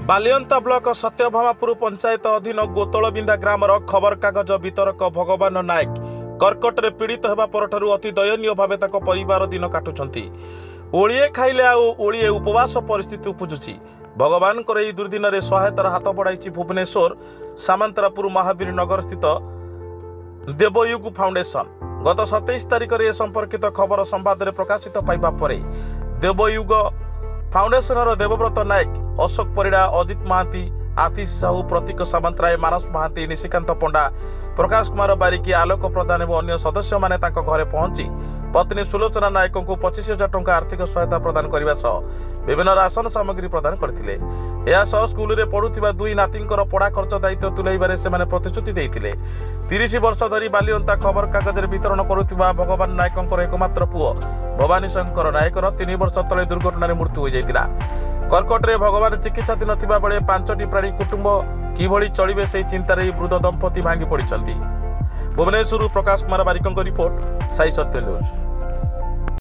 Balianta block Satyabhamapur panchayat ଅଧୀନ ଗୋତଳବିନ୍ଧା ଗ୍ରାମର ଖବରକାଗଜ ବିତରକ ଭଗବାନ ନାୟକ କର୍କଟରେ ପୀଡ଼ିତ ହେବା ପରଠାରୁ ଅତି ଦୟନୀୟ ଭାବେ ତାଙ୍କ ପରିବାର ଦିନ କାଟୁଛନ୍ତି। ଓଳିଏ ଖାଇଲେ ଆଉ ଓଳିଏ ଉପବାସ ପରିସ୍ଥିତି ଉପୁଜୁଛି। ଭଗବାନଙ୍କର ଏହି ଦୁର୍ଦ୍ଦିନରେ ସହାୟତାର ହାତ ବଢ଼ାଇଛି ଭୁବନେଶ୍ୱର ସାମନ୍ତରାପୁର ମହାବୀର ନଗର ସ୍ଥିତ ଦେବୟୁଗ ଫାଉଣ୍ଡେସନ। ଗତ 27 ତାରିଖରେ ଏ ସମ୍ପର୍କିତ ଖବର ସମ୍ବାଦରେ ପ୍ରକାଶିତ ପାଇବା ପରେ ଦେବୟୁଗ फाउंडेशन देवव्रत नायक, अशोक परिड़ा, अजित महांती, आतिश साहू, प्रतीक सामंतराय, मानस महांती, निशिकांत पंडा, प्रकाश कुमार बारिकी, आलोक प्रधान और अन्य सदस्य माने तांको घरे पहुंची पत्नी सुलोचना नायक को 25,000 टंका आर्थिक सहायता प्रदान करने सह विभिन्न राशन सामग्री प्रदान करथिले। या सह स्कूल रे पढ़ुथिबा दुई नातींकर पढ़ा खर्च दायित्व तुलाइबारे सेमाने प्रतिश्रुति देइथिले। 30 वर्ष धरी बालिअंता खबर कागज वितरण करुथिबा भगवान नायकंकर एकमात्र पुओ भवानी शंकर नायकर 3 वर्ष तले दुर्घटना मृत्यु हो जाइतिला। कर्कटरे भगवान चिकित्साधीन थिबा बेले 5टी प्राणी कुटुंब किभଳି चलिबे से चिंतार वृद्ध दंपति भांगी पड़िछंती। भुवनेश्वर प्रकाश कुमार बारिकंक रिपोर्ट, साई सत्य न्यूज।